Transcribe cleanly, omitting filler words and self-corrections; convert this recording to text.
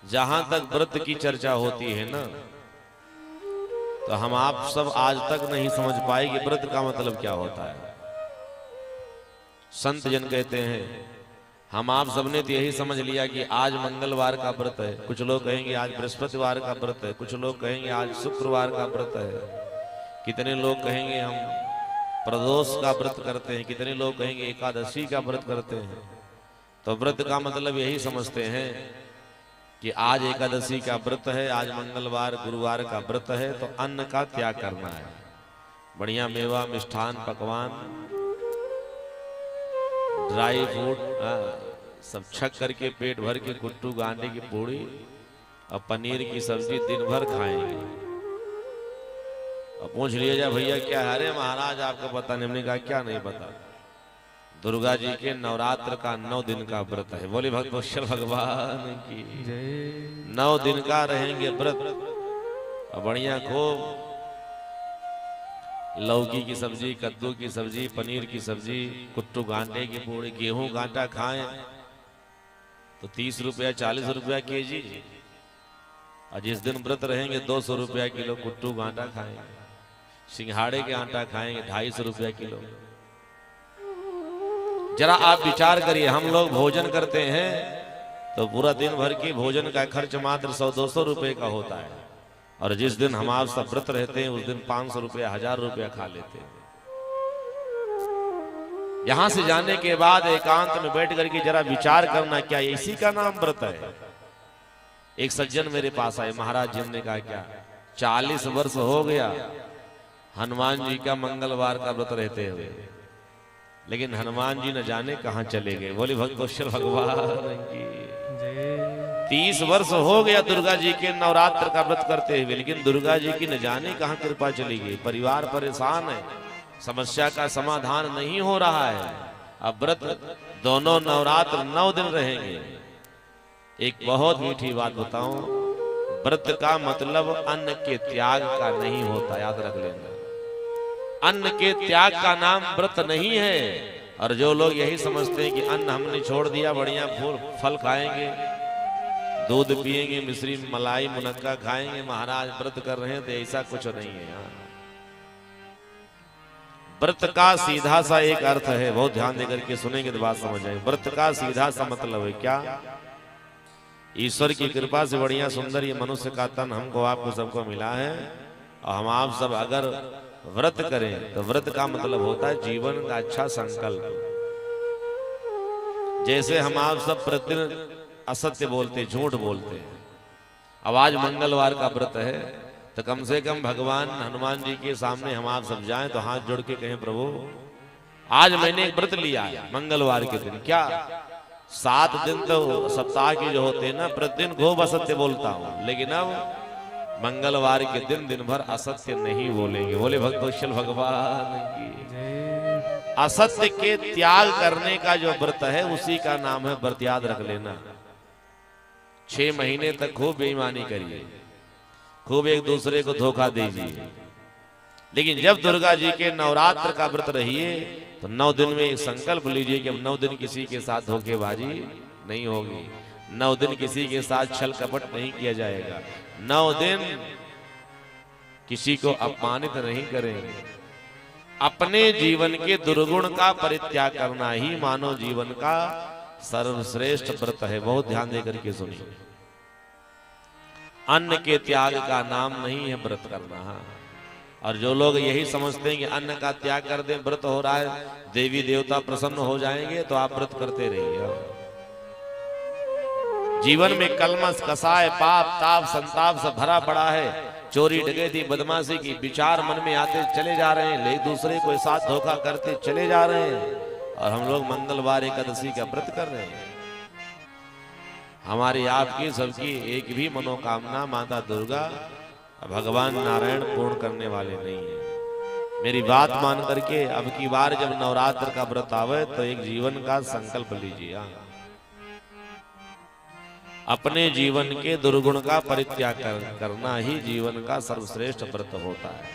जहां तक व्रत की चर्चा होती है ना, तो हम आप सब आज तक नहीं समझ पाए कि व्रत का मतलब क्या होता है। संत जन कहते हैं, हम आप सबने तो यही समझ लिया कि आज मंगलवार का व्रत है, कुछ लोग कहेंगे आज बृहस्पतिवार का व्रत है, कुछ लोग कहेंगे आज शुक्रवार का व्रत है, कितने लोग कहेंगे हम प्रदोष का व्रत करते हैं, कितने लोग कहेंगे एकादशी का व्रत करते हैं। तो व्रत का मतलब यही समझते हैं कि आज एकादशी का व्रत है, आज मंगलवार गुरुवार का व्रत है, तो अन्न का त्याग करना है। बढ़िया मेवा मिष्ठान पकवान ड्राई फ्रूट सब छक करके पेट भर के कुट्टू गांडे की पूड़ी और पनीर की सब्जी दिन भर खाएंगे। और पूछ लिया जाए भैया क्या है, अरे महाराज आपको पता नहीं। हमने कहा क्या नहीं पता, दुर्गा जी के नवरात्र का 9 दिन का व्रत है। बोले भगवत भगवान की 9 दिन का रहेंगे व्रत। और बढ़िया खूब लौकी की सब्जी, कद्दू की सब्जी, पनीर की सब्जी, कुट्टू गांडे की पूड़ी, गेहूं गांटा खाएं तो 30 रुपया 40 रुपया केजी। और जिस दिन व्रत रहेंगे 200 रुपया किलो कुट्टू गांटा खाएंगे। सिंघाड़े के आटा खाएंगे 250 रुपया किलो। जरा आप विचार करिए, हम लोग भोजन करते हैं तो पूरा दिन भर की भोजन का खर्च मात्र 100-200 रुपए का होता है, और जिस दिन हम आप सब व्रत रहते हैं उस दिन 500 रुपया 1000 रुपया खा लेते हैं। यहां से जाने के बाद एकांत में बैठ करके जरा विचार करना, क्या इसी का नाम व्रत है? एक सज्जन मेरे पास आए, महाराज जी ने कहा क्या 40 वर्ष हो गया हनुमान जी का मंगलवार का व्रत रहते हुए, लेकिन हनुमान जी न जाने कहां चले गए। बोले भगवत भगवान की 30 वर्ष हो गया दुर्गा जी के नवरात्र का व्रत करते हुए, लेकिन दुर्गा जी की न जाने कहां कृपा चली गई। परिवार परेशान है, समस्या का समाधान नहीं हो रहा है। अब व्रत दोनों नवरात्र 9 दिन रहेंगे। एक बहुत मीठी बात बताऊं, व्रत का मतलब अन्न के त्याग का नहीं होता, याद रख लेना। अन्न के त्याग का नाम व्रत नहीं है। और जो लोग यही समझते हैं कि अन्न हमने छोड़ दिया, बढ़िया फल खाएंगे, दूध पिएंगे, मिश्री मलाई मुनक्का खाएंगे, महाराज व्रत कर रहे हैं, तो ऐसा कुछ नहीं है। व्रत का सीधा सा एक अर्थ है, बहुत ध्यान देकर के सुनेंगे तो बात समझ आएगी। व्रत का सीधा सा मतलब है क्या? ईश्वर की कृपा से बढ़िया सुंदर ये मनुष्य का तन हमको आपको सबको मिला है, और हम आप सब अगर व्रत करें तो व्रत का मतलब होता है जीवन का अच्छा संकल्प। जैसे हम आप सब प्रतिदिन असत्य बोलते, झूठ बोलते हैं, अब आज मंगलवार का व्रत है तो कम से कम भगवान हनुमान जी के सामने हम आप सब जाएं तो हाथ जोड़ के कहें, प्रभु आज मैंने एक व्रत लिया मंगलवार के दिन। क्या 7 दिन तो सप्ताह के जो होते हैं ना, प्रतिदिन खूब असत्य बोलता हूं, लेकिन अब मंगलवार के दिन दिन भर असत्य नहीं बोलेंगे। बोले भगवत भगवान की। असत्य के त्याग करने का जो व्रत है उसी का नाम है व्रत, याद रख लेना। 6 महीने तक खूब बेईमानी करिए, खूब एक दूसरे को धोखा दीजिए, लेकिन जब दुर्गा जी के नवरात्र का व्रत रहिए तो 9 दिन में एक संकल्प लीजिए कि अब 9 दिन किसी के साथ धोखेबाजी नहीं होगी, 9 दिन किसी के साथ छल कपट नहीं किया जाएगा, 9 दिन किसी को अपमानित नहीं करेंगे। अपने जीवन के दुर्गुण का परित्याग करना ही मानव जीवन का सर्वश्रेष्ठ व्रत है। बहुत ध्यान देकर के सुनिए, अन्न के त्याग का नाम नहीं है व्रत करना। और जो लोग यही समझते हैं कि अन्न का त्याग कर दें व्रत हो रहा है, देवी देवता प्रसन्न हो जाएंगे, तो आप व्रत करते रहिए। जीवन में कलमश कसाय पाप ताप संताप से भरा पड़ा है, चोरी डकैती बदमाशी की विचार मन में आते चले जा रहे हैं, एक दूसरे को साथ धोखा करते चले जा रहे हैं, और हम लोग मंगलवार एकादशी का व्रत कर रहे हैं। हमारी आपकी सबकी एक भी मनोकामना माता दुर्गा भगवान नारायण पूर्ण करने वाले नहीं है। मेरी बात मान करके अब की बार जब नवरात्र का व्रत आवे तो एक जीवन का संकल्प लीजिए, अपने जीवन के दुर्गुण का परित्याग करना ही जीवन का सर्वश्रेष्ठ व्रत होता है।